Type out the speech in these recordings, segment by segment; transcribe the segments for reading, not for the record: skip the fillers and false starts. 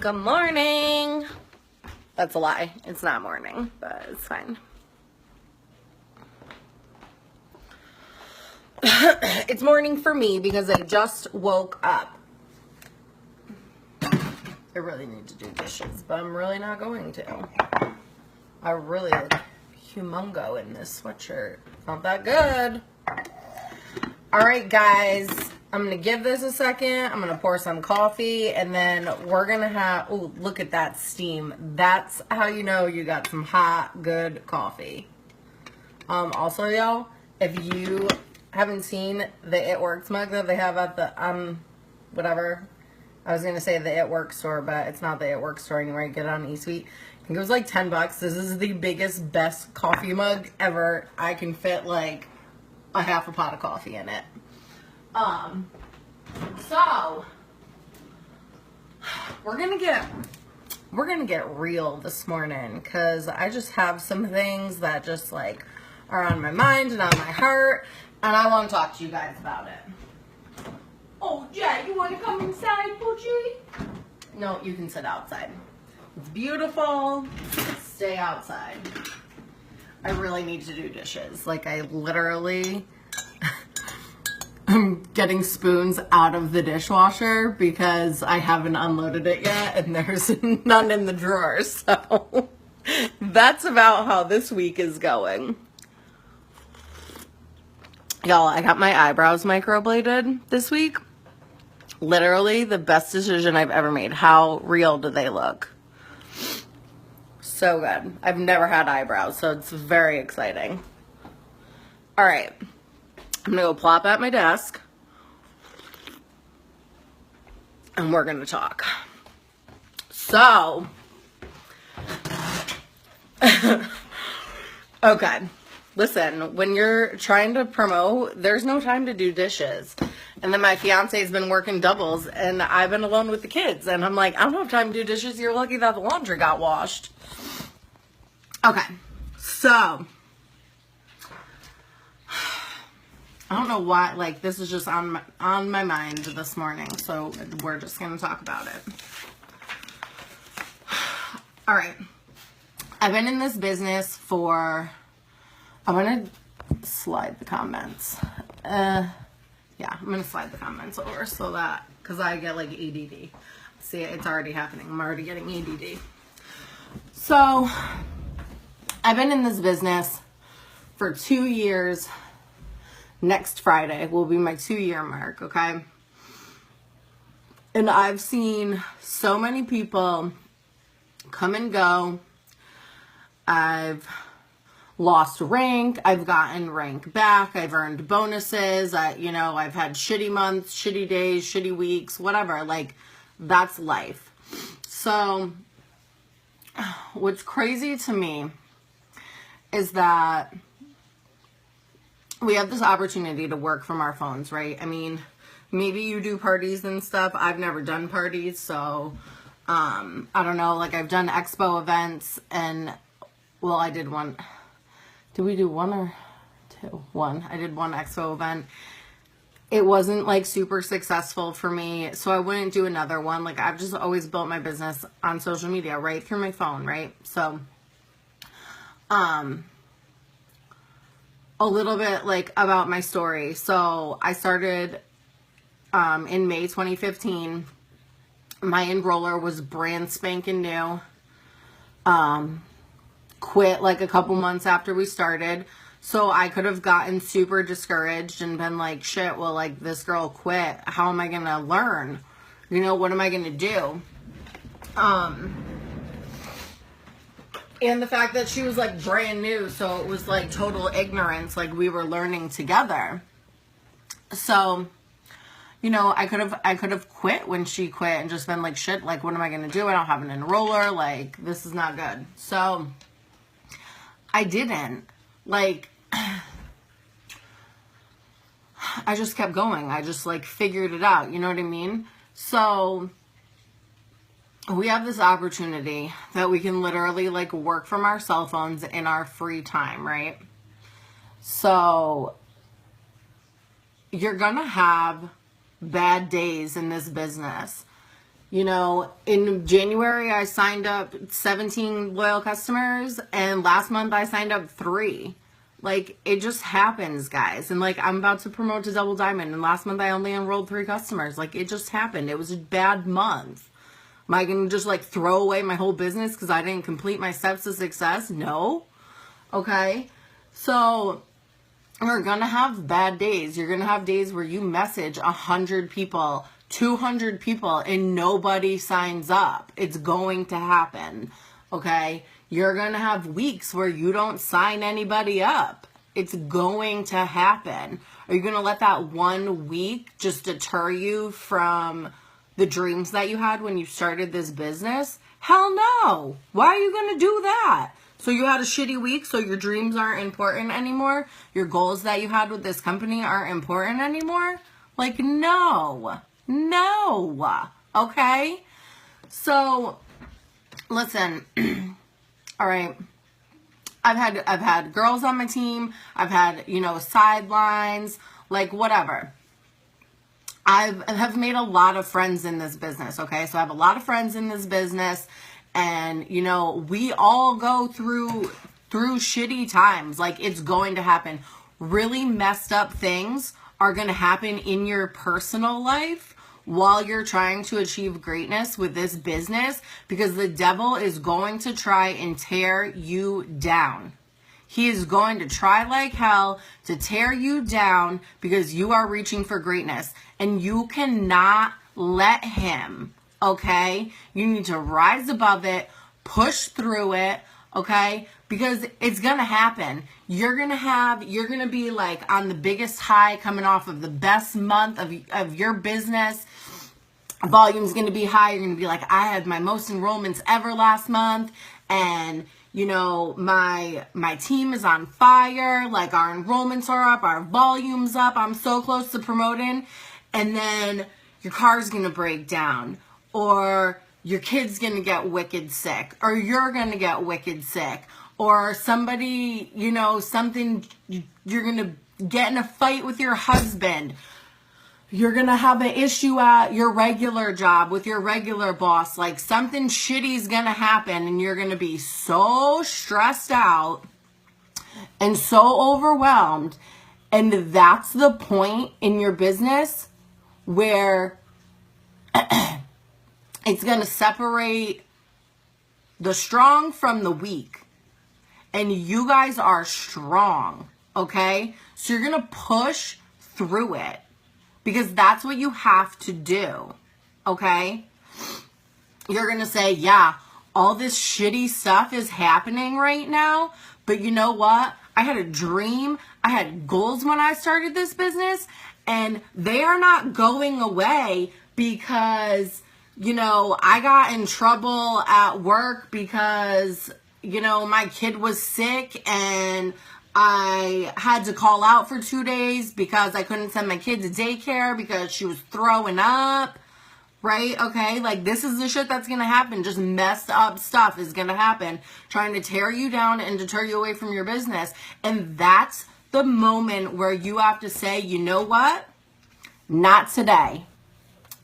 Good morning. That's a lie. It's not morning, but it's fine. It's morning for me because I just woke up. I really need to do dishes, but I'm really not going to. I really look humongo in this sweatshirt. Not that good. Alright guys, I'm going to give this a second. I'm going to pour some coffee and then we're going to have, oh, look at that steam. That's how you know you got some hot, good coffee. Also y'all, if you haven't seen the It Works mug that they have at the, whatever, I was going to say the It Works store, but it's not the It Works store anymore. You get it on eSweet. I think it was like $10. This is the biggest, best coffee mug ever. I can fit like a half a pot of coffee in it. So we're gonna get real this morning because I just have some things that just like are on my mind and on my heart, and I want to talk to you guys about it. Oh yeah, you want to come inside, Poochie? No, you can sit outside. It's beautiful. Stay outside. I really need to do dishes. Like, I literally am getting spoons out of the dishwasher because I haven't unloaded it yet and there's none in the drawer. So that's about how this week is going. Y'all, I got my eyebrows microbladed this week. Literally the best decision I've ever made. How real do they look? So good. I've never had eyebrows, so it's very exciting. All right. I'm going to go plop at my desk. And we're going to talk. So. Okay. Listen, when you're trying to promote, there's no time to do dishes. And then my fiance's been working doubles, and I've been alone with the kids. And I'm like, I don't have time to do dishes. You're lucky that the laundry got washed. Okay, so, I don't know why, like, this is just on my mind this morning, so we're just going to talk about it. All right, I've been in this business for, I'm going to slide the comments. Yeah, I'm going to slide the comments over so that, because I get, like, ADD. See, it's already happening. I'm already getting ADD. So, I've been in this business for 2 years. Next Friday will be my 2-year mark, okay? And I've seen so many people come and go. I've lost rank. I've gotten rank back. I've earned bonuses. I've had shitty months, shitty days, shitty weeks, whatever. Like, that's life. So, what's crazy to me is that we have this opportunity to work from our phones, right? I mean, maybe you do parties and stuff. I've never done parties, so I don't know. Like, I've done expo events, and, well, I did one. Did we do one or two? One. I did one expo event. It wasn't, like, super successful for me, so I wouldn't do another one. Like, I've just always built my business on social media, right? Through my phone, right? So a little bit like about my story. So I started in May 2015. My enroller was brand spanking new. Quit like a couple months after we started. So I could have gotten super discouraged and been like, shit, well, like, this girl quit. How am I going to learn? What am I going to do? And the fact that she was, like, brand new, so it was, like, total ignorance, like, we were learning together. So, I could have quit when she quit and just been like, shit, like, what am I going to do? I don't have an enroller, like, this is not good. So, I didn't. Like, I just kept going. I just, like, figured it out, you know what I mean? So, we have this opportunity that we can literally, like, work from our cell phones in our free time, right? So, you're gonna have bad days in this business. You know, in January, I signed up 17 loyal customers, and last month I signed up 3. Like, it just happens, guys. And, like, I'm about to promote to Double Diamond, and last month I only enrolled 3 customers. Like, it just happened. It was a bad month. Am I going to just, like, throw away my whole business because I didn't complete my steps to success? No. Okay? So, you're going to have bad days. You're going to have days where you message 100 people, 200 people, and nobody signs up. It's going to happen. Okay? You're going to have weeks where you don't sign anybody up. It's going to happen. Are you going to let that 1 week just deter you from the dreams that you had when you started this business? Hell no. Why are you going to do that? So you had a shitty week, so your dreams aren't important anymore? Your goals that you had with this company aren't important anymore? Like, no. No. Okay? So, listen. All right. I've had girls on my team. I've had, you know, sidelines, like whatever. I have made a lot of friends in this business, okay? So I have a lot of friends in this business, and, you know, we all go through shitty times. Like, it's going to happen. Really messed up things are going to happen in your personal life while you're trying to achieve greatness with this business, because the devil is going to try and tear you down. He is going to try like hell to tear you down because you are reaching for greatness, and you cannot let him, okay? You need to rise above it, push through it, okay? Because it's going to happen. You're going to be like on the biggest high, coming off of the best month of your business. Volume's going to be high. You're going to be like, I had my most enrollments ever last month, and you know, my team is on fire. Like, our enrollments are up, our volume's up. I'm so close to promoting. And then your car's going to break down, or your kid's going to get wicked sick, or you're going to get wicked sick, or somebody, you know, something, you're going to get in a fight with your husband. You're going to have an issue at your regular job with your regular boss. Like, something shitty is going to happen, and you're going to be so stressed out and so overwhelmed. And that's the point in your business where it's going to separate the strong from the weak. And you guys are strong, okay? So you're going to push through it, because that's what you have to do, okay? You're going to say, yeah, all this shitty stuff is happening right now, but you know what? I had a dream. I had goals when I started this business, and they are not going away because, you know, I got in trouble at work because, you know, my kid was sick and I had to call out for 2 days because I couldn't send my kid to daycare because she was throwing up, right? Okay, like, this is the shit that's going to happen. Just messed up stuff is going to happen, trying to tear you down and deter you away from your business. And that's the moment where you have to say, you know what? Not today.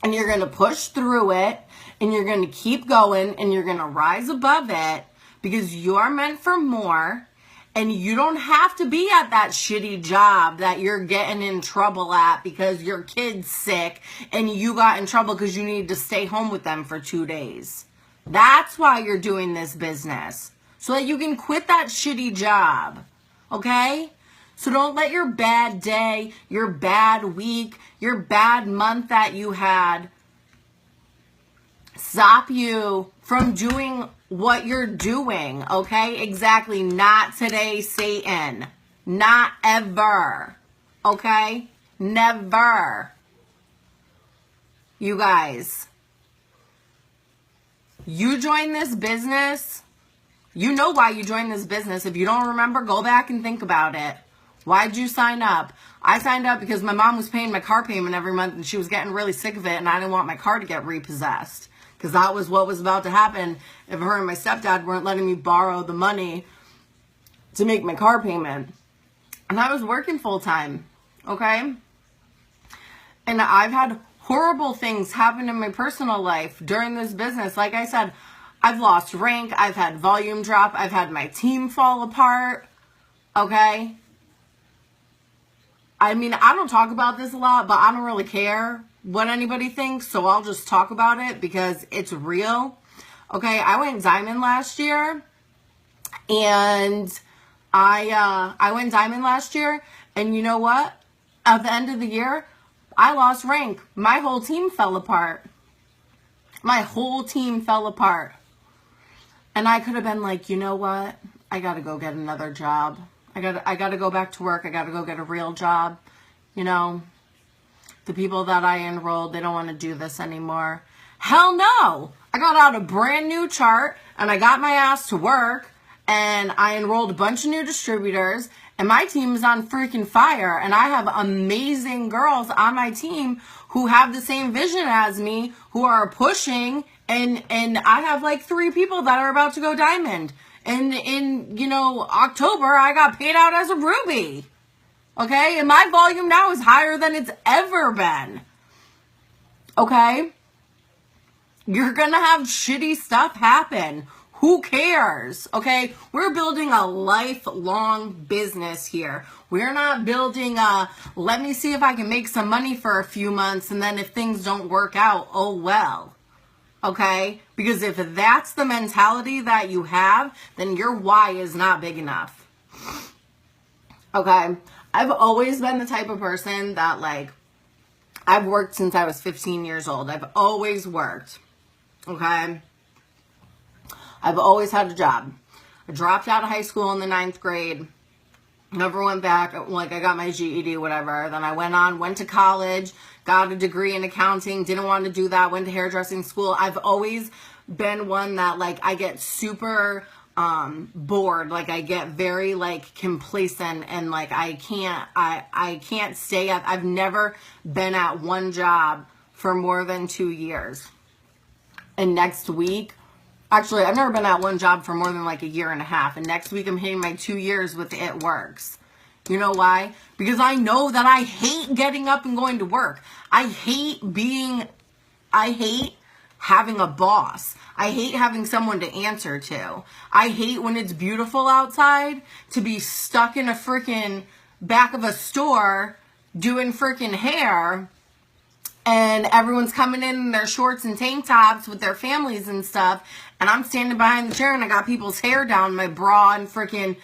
And you're going to push through it, and you're going to keep going, and you're going to rise above it, because you are meant for more. And you don't have to be at that shitty job that you're getting in trouble at because your kid's sick and you got in trouble because you need to stay home with them for 2 days. That's why you're doing this business, so that you can quit that shitty job, okay? So don't let your bad day, your bad week, your bad month that you had stop you from doing what you're doing, okay? Exactly. Not today, Satan. Not ever, okay? Never. You guys, you joined this business. You know why you joined this business. If you don't remember, go back and think about it. Why'd you sign up? I signed up because my mom was paying my car payment every month, and she was getting really sick of it, and I didn't want my car to get repossessed. Because that was what was about to happen if her and my stepdad weren't letting me borrow the money to make my car payment. And I was working full time, okay? And I've had horrible things happen in my personal life during this business. Like I said, I've lost rank, I've had volume drop, I've had my team fall apart, okay? I mean, I don't talk about this a lot, but I don't really care what anybody thinks, so I'll just talk about it because it's real. Okay, I went diamond last year, and I went diamond last year, and you know what? At the end of the year, I lost rank. My whole team fell apart. My whole team fell apart. And I could have been like, you know what? I gotta go get another job. I gotta go back to work. I gotta go get a real job. You know, the people that I enrolled, they don't want to do this anymore. Hell no! I got out a brand new chart, and I got my ass to work, and I enrolled a bunch of new distributors, and my team is on freaking fire, and I have amazing girls on my team who have the same vision as me, who are pushing, and I have like 3 people that are about to go diamond. And in, you know, October, I got paid out as a ruby. Okay? And my volume now is higher than it's ever been. Okay? You're gonna have shitty stuff happen. Who cares? Okay? We're building a lifelong business here. We're not building let me see if I can make some money for a few months, and then if things don't work out, oh well. Okay? Because if that's the mentality that you have, then your why is not big enough. Okay? I've always been the type of person that, like, I've worked since I was 15 years old. I've always worked. Okay? I've always had a job. I dropped out of high school in the 9th grade. Never went back. Like, I got my GED, whatever. Then I went to college, got a degree in accounting, didn't want to do that, went to hairdressing school. I've always been one that, like, I get super bored. Like, I get very, like, complacent, and, like, I can't stay at, I've never been at one job for more than 2 years. And next week, actually, I've never been at one job for more than like a year and a half. And next week, I'm hitting my 2 years with It Works. You know why? Because I know that I hate getting up and going to work. I hate having a boss. I hate having someone to answer to. I hate when it's beautiful outside to be stuck in a freaking back of a store doing freaking hair, and everyone's coming in their shorts and tank tops with their families and stuff, and I'm standing behind the chair and I got people's hair down my bra and freaking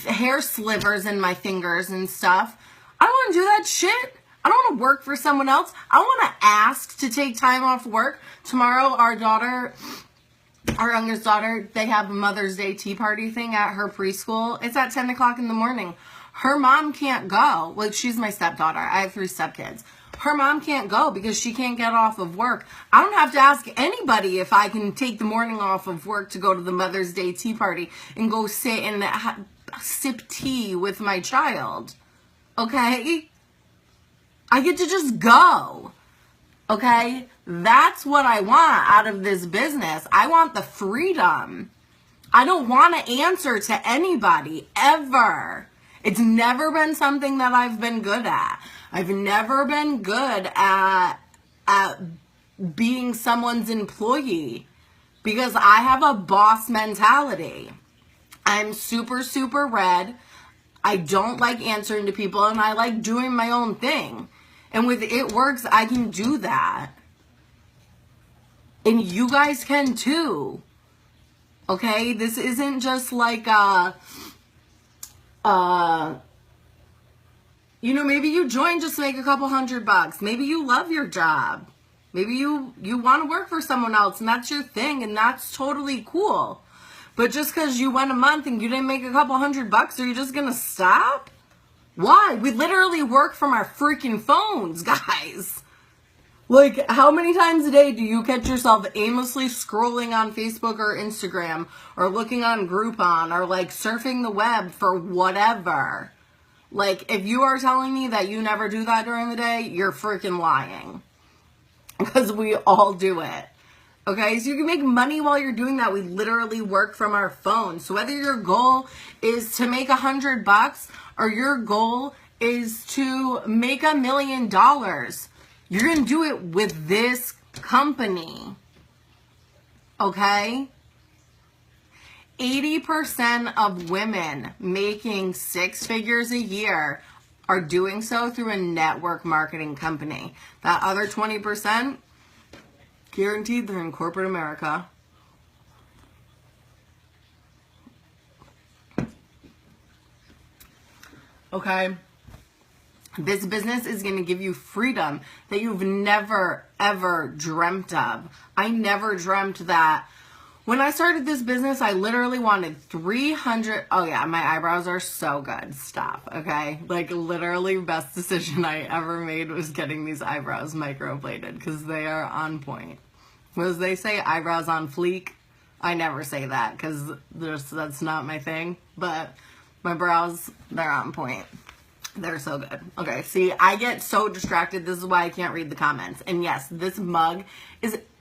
hair slivers in my fingers and stuff. I don't want to do that shit. I don't want to work for someone else. I want to ask to take time off work. Tomorrow, our youngest daughter, they have a Mother's Day tea party thing at her preschool. It's at 10 o'clock in the morning. Her mom can't go. Like, she's my stepdaughter. I have 3 stepkids. Her mom can't go because she can't get off of work. I don't have to ask anybody if I can take the morning off of work to go to the Mother's Day tea party and go sit and sip tea with my child. Okay? I get to just go. Okay? That's what I want out of this business. I want the freedom. I don't want to answer to anybody, ever. It's never been something that I've been good at. I've never been good at being someone's employee because I have a boss mentality. I'm super, super red. I don't like answering to people, and I like doing my own thing. And with It Works, I can do that. And you guys can too. Okay? This isn't just like you know, maybe you join just to make a couple $100. Maybe you love your job. Maybe you want to work for someone else, and that's your thing, and that's totally cool. But just because you went a month and you didn't make a couple $100, are you just going to stop? Why? We literally work from our freaking phones, guys. Like, how many times a day do you catch yourself aimlessly scrolling on Facebook or Instagram, or looking on Groupon, or like surfing the web for whatever? Like, if you are telling me that you never do that during the day, you're freaking lying. Because we all do it. Okay, so you can make money while you're doing that. We literally work from our phones. So whether your goal is to make $100 or your goal is to make $1 million, You're going to do it with this company. Okay? 80% of women making 6 figures a year are doing so through a network marketing company. That other 20%, guaranteed they're in corporate America. Okay? This business is going to give you freedom that you've never, ever dreamt of. I never dreamt that. When I started this business, I literally wanted 300. Oh yeah, my eyebrows are so good. Stop, okay? Like literally best decision I ever made was getting these eyebrows microbladed because they are on point. As they say, eyebrows on fleek. I never say that because that's not my thing. But my brows, they're on point. They're so good. Okay, see, I get so distracted. This is why I can't read the comments. And yes, this mug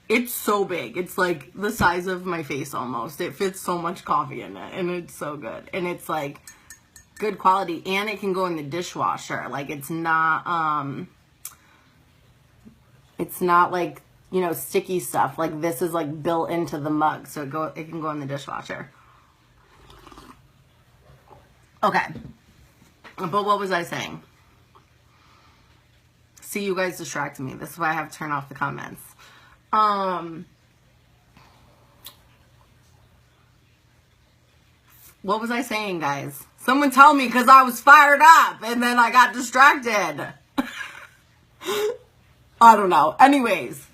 it's so big. It's like the size of my face almost. It fits so much coffee in it, and it's so good. And it's like good quality, and it can go in the dishwasher. Like it's not like, you know, sticky stuff. Like this is like built into the mug, so it can go in the dishwasher. Okay. But what was I saying? See, you guys distracted me. This is why I have to turn off the comments. What was I saying, guys? Someone tell me, because I was fired up and then I got distracted. I don't know. Anyways.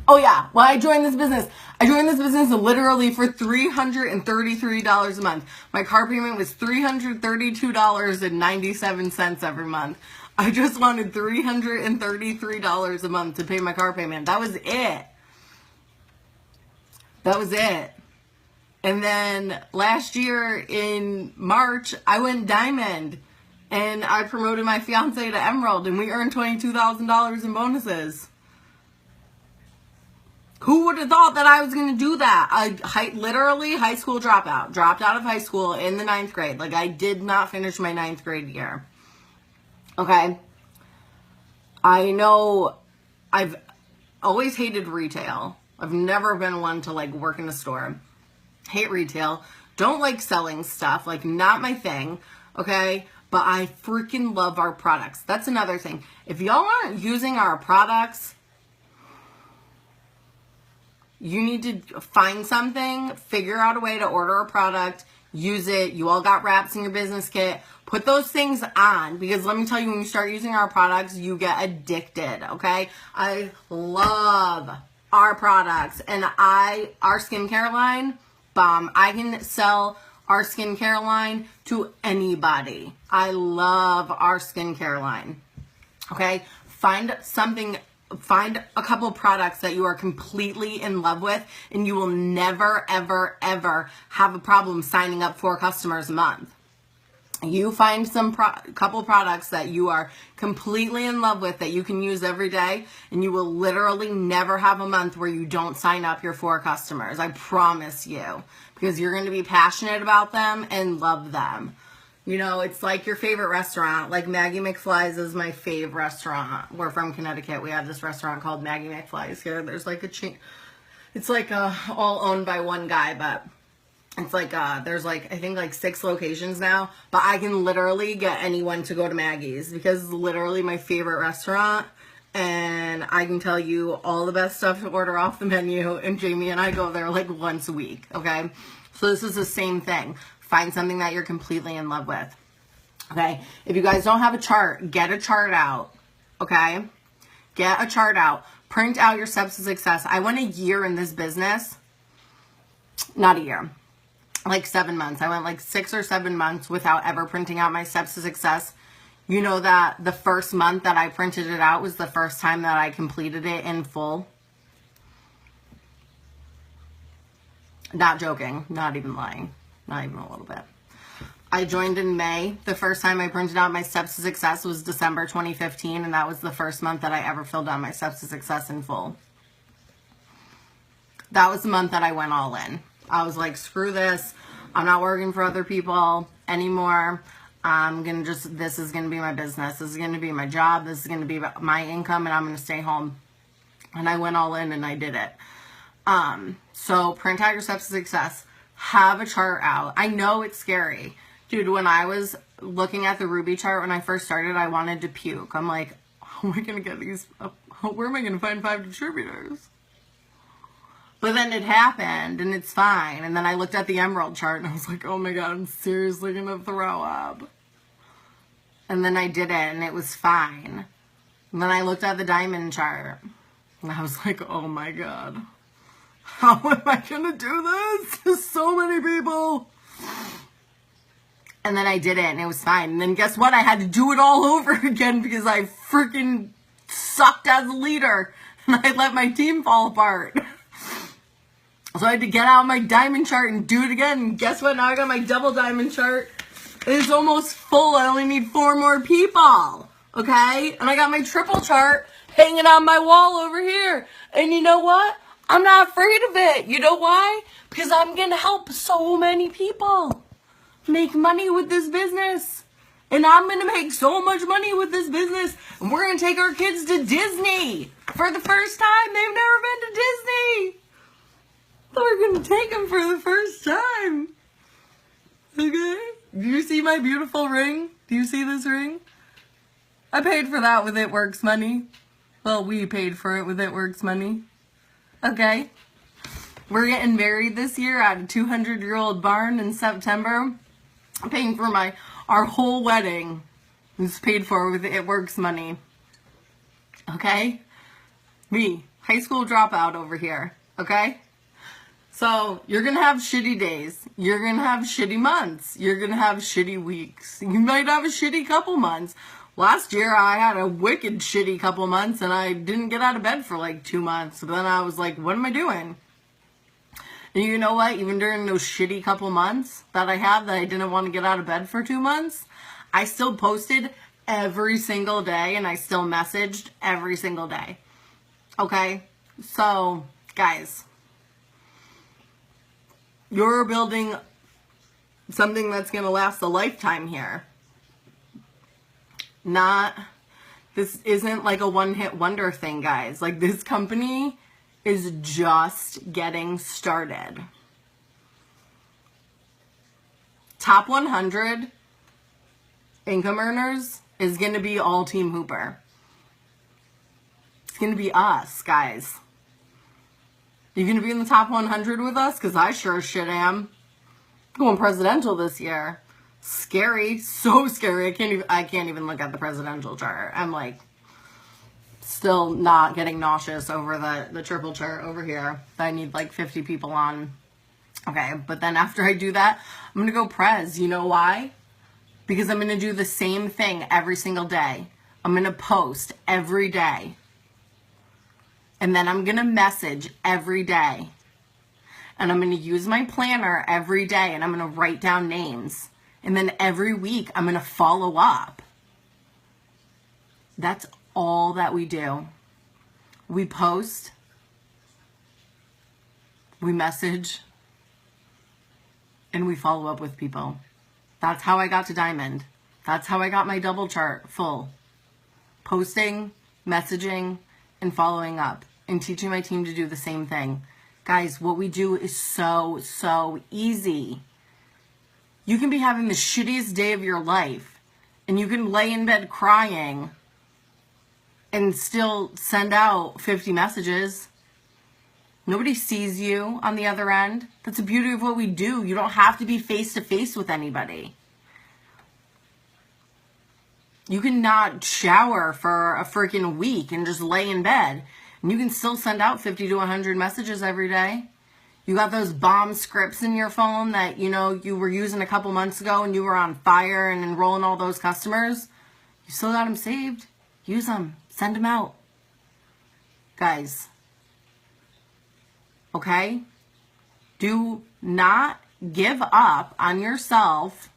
Oh yeah, well I joined this business. I joined this business literally for $333 a month. My car payment was $332.97 every month. I just wanted $333 a month to pay my car payment. That was it. That was it. And then last year in March, I went diamond and I promoted my fiance to emerald and we earned $22,000 in bonuses. Who would have thought that I was going to do that? Literally high school dropout. Dropped out of high school in the 9th grade. Like, I did not finish my 9th grade year. Okay? I know I've always hated retail. I've never been one to, like, work in a store. Hate retail. Don't like selling stuff. Like, not my thing. Okay? But I freaking love our products. That's another thing. If y'all aren't using our products, you need to find something, figure out a way to order a product, use it. You all got wraps in your business kit. Put those things on, because let me tell you, when you start using our products, you get addicted, okay? I love our products, and our skincare line, bomb. I can sell our skincare line to anybody. I love our skincare line, okay? Find a couple of products that you are completely in love with, and you will never, ever, ever have a problem signing up for customers a month. You find couple products that you are completely in love with that you can use every day, and you will literally never have a month where you don't sign up your 4 customers. I promise you, because you're going to be passionate about them and love them. You know, it's like your favorite restaurant. Like Maggie McFly's is my favorite restaurant. We're from Connecticut. We have this restaurant called Maggie McFly's here. There's like a chain. It's like all owned by one guy, but it's like there's like I think like 6 locations now. But I can literally get anyone to go to Maggie's because it's literally my favorite restaurant. And I can tell you all the best stuff to order off the menu. And Jamie and I go there like once a week. Okay, so this is the same thing. Find something that you're completely in love with. Okay? If you guys don't have a chart, get a chart out. Okay? Get a chart out. Print out your steps to success. I went a year in this business. Not a year. Like 7 months. I went like 6 or 7 months without ever printing out my steps to success. You know that the first month that I printed it out was the first time that I completed it in full. Not joking. Not even lying. Not even a little bit. I joined in May. The first time I printed out my steps to success was December 2015, and that was the first month that I ever filled out my steps to success in full. That was the month that I went all in. I was like, screw this. I'm not working for other people anymore. this is gonna be my business. This is gonna be my job. This is gonna be my income, and I'm gonna stay home. And I went all in and I did it. So print out your steps to success. Have a chart out. I know it's scary. Dude, when I was looking at the Ruby chart when I first started, I wanted to puke. I'm like, how am I going to get these? Where am I going to find 5 distributors? But then it happened and it's fine. And then I looked at the Emerald chart and I was like, oh my God, I'm seriously going to throw up. And then I did it and it was fine. And then I looked at the Diamond chart and I was like, oh my God. How am I going to do this? There's so many people. And then I did it and it was fine. And then guess what? I had to do it all over again because I freaking sucked as a leader. And I let my team fall apart. So I had to get out my diamond chart and do it again. And guess what? Now I got my double diamond chart. It's almost full. I only need 4 more people. Okay? And I got my triple chart hanging on my wall over here. And you know what? I'm not afraid of it. You know why? Because I'm going to help so many people make money with this business. And I'm going to make so much money with this business. And we're going to take our kids to Disney for the first time. They've never been to Disney. We're going to take them for the first time. Okay? Do you see my beautiful ring? Do you see this ring? I paid for that with It Works money. Well, we paid for it with It Works money. Okay? We're getting married this year at a 200-year-old barn in September. I'm paying for our whole wedding. It's paid for with It Works money. Okay? Me, high school dropout over here. Okay? So, you're going to have shitty days. You're going to have shitty months. You're going to have shitty weeks. You might have a shitty couple months. Last year, I had a wicked shitty couple months, and I didn't get out of bed for like 2 months. But then I was like, what am I doing? And you know what? Even during those shitty couple months that I had that I didn't want to get out of bed for 2 months, I still posted every single day, and I still messaged every single day. Okay? So, guys, you're building something that's going to last a lifetime here. This isn't like a one-hit wonder thing, guys. Like, this company is just getting started. Top 100 income earners is going to be all Team Hooper. It's going to be us, guys. You going to be in the top 100 with us? Because I sure as shit am. Going presidential this year. Scary. So scary. I can't even look at the presidential chart. I'm like still not getting nauseous over the triple chart over here. I need like 50 people on. Okay, but then after I do that, I'm going to go pres. You know why? Because I'm going to do the same thing every single day. I'm going to post every day. And then I'm going to message every day. And I'm going to use my planner every day. And I'm going to write down names. And then every week, I'm going to follow up. That's all that we do. We post. We message. And we follow up with people. That's how I got to Diamond. That's how I got my double chart full. Posting, messaging, and following up. And teaching my team to do the same thing. Guys, what we do is so, so easy. You can be having the shittiest day of your life. And you can lay in bed crying. And still send out 50 messages. Nobody sees you on the other end. That's the beauty of what we do. You don't have to be face to face with anybody. You can not shower for a freaking week and just lay in bed. And you can still send out 50 to 100 messages every day. You got those bomb scripts in your phone that, you know, you were using a couple months ago and you were on fire and enrolling all those customers. You still got them saved. Use them. Send them out. Guys. Okay? Do not give up on yourself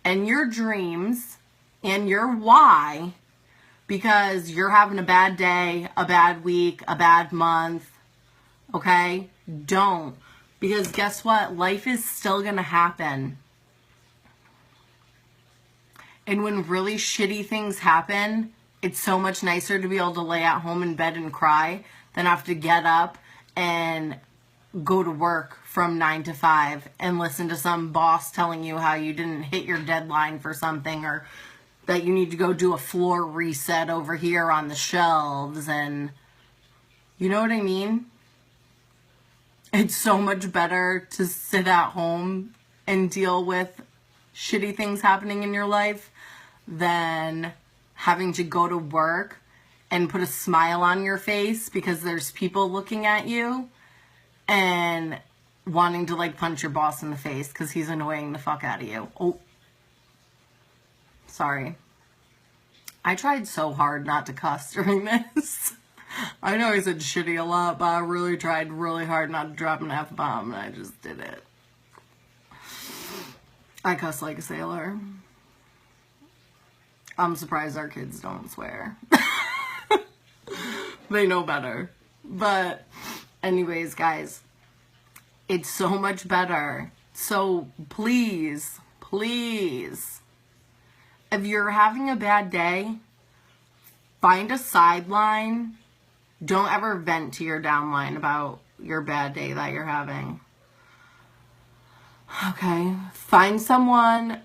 and your dreams and your why because you're having a bad day, a bad week, a bad month. Okay? Don't. Because guess what? Life is still going to happen. And when really shitty things happen, it's so much nicer to be able to lay at home in bed and cry than have to get up and go to work from 9 to 5 and listen to some boss telling you how you didn't hit your deadline for something, or that you need to go do a floor reset over here on the shelves, and you know what I mean? It's so much better to sit at home and deal with shitty things happening in your life than having to go to work and put a smile on your face because there's people looking at you and wanting to like punch your boss in the face because he's annoying the fuck out of you. Oh, sorry. I tried so hard not to cuss during this. I know I said shitty a lot, but I really tried really hard not to drop an F-bomb, and I just did it. I cuss like a sailor. I'm surprised our kids don't swear. They know better. But anyways, guys, it's so much better. So please, please, if you're having a bad day, find a sideline. Don't ever vent to your downline about your bad day that you're having. Okay? Find someone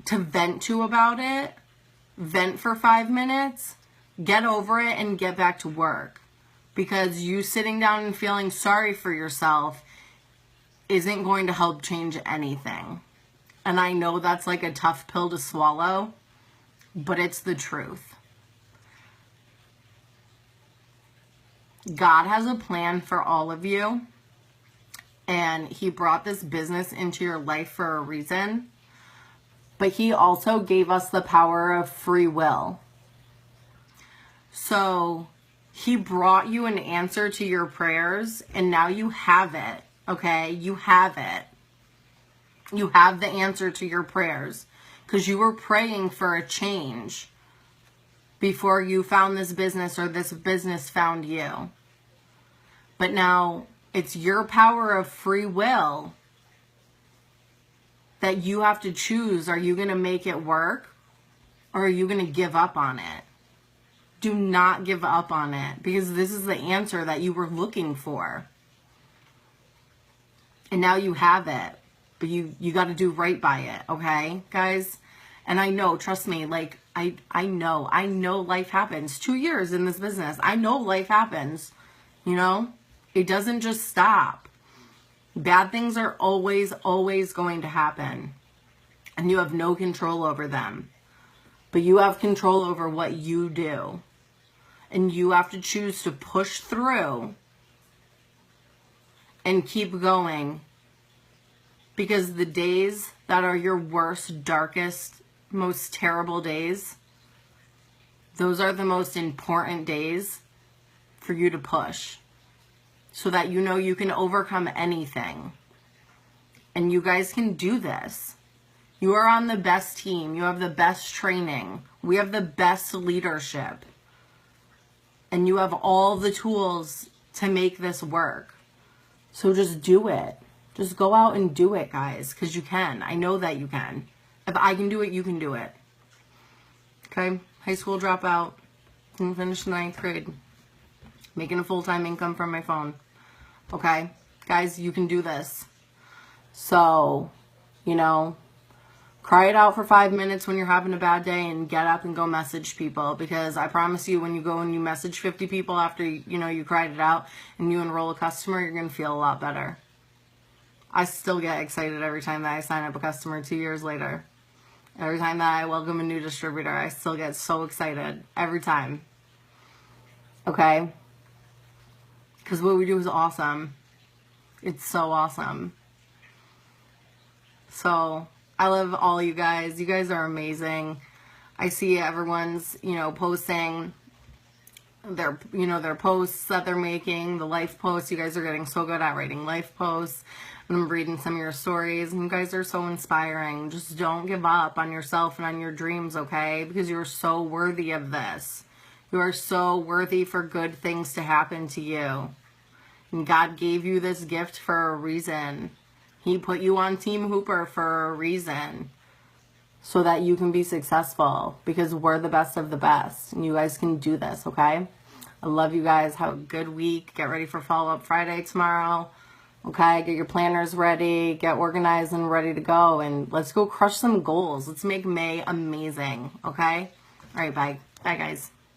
to vent to about it. Vent for 5 minutes. Get over it and get back to work. Because you sitting down and feeling sorry for yourself isn't going to help change anything. And I know that's like a tough pill to swallow, but it's the truth. God has a plan for all of you, and He brought this business into your life for a reason, but He also gave us the power of free will. So He brought you an answer to your prayers, and now you have it, okay? You have it. You have the answer to your prayers because you were praying for a change before you found this business or this business found you. But now it's your power of free will that you have to choose. Are you going to make it work, or are you going to give up on it? Do not give up on it, because this is the answer that you were looking for. And now you have it, but you got to do right by it, okay, guys? And I know, trust me, like, I know life happens. 2 years in this business. I know life happens, you know? It doesn't just stop. Bad things are always, always going to happen. And you have no control over them. But you have control over what you do. And you have to choose to push through and keep going. Because the days that are your worst, darkest, most terrible days, those are the most important days for you to push. So that you know you can overcome anything. And you guys can do this. You are on the best team. You have the best training. We have the best leadership. And you have all the tools to make this work. So just do it. Just go out and do it, guys. Because you can. I know that you can. If I can do it, you can do it. Okay? High school dropout. Didn't finish the 9th grade. Making a full-time income from my phone. Okay? Guys, you can do this. So, you know, cry it out for 5 minutes when you're having a bad day and get up and go message people. Because I promise you, when you go and you message 50 people after, you know, you cried it out and you enroll a customer, you're going to feel a lot better. I still get excited every time that I sign up a customer 2 years later. Every time that I welcome a new distributor, I still get so excited. Every time. Okay? Because what we do is awesome. It's so awesome. So, I love all you guys. You guys are amazing. I see everyone's, you know, posting their, you know, their posts that they're making, the life posts. You guys are getting so good at writing life posts. And I'm reading some of your stories, and you guys are so inspiring. Just don't give up on yourself and on your dreams, okay? Because you're so worthy of this. You are so worthy for good things to happen to you. And God gave you this gift for a reason. He put you on Team Hooper for a reason. so that you can be successful, because we're the best of the best and you guys can do this, okay? I love you guys. Have a good week. Get ready for Follow-Up Friday tomorrow. Okay, get your planners ready, get organized and ready to go, and let's go crush some goals. Let's make May amazing, okay? All right, bye. Bye, guys.